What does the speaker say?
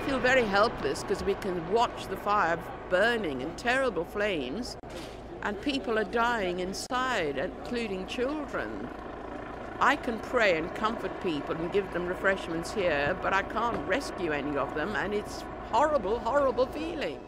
feel very helpless because we can watch the fire burning in terrible flames and people are dying inside, including children. I can pray and comfort people and give them refreshments here, but I can't rescue any of them, and it's horrible, horrible feeling.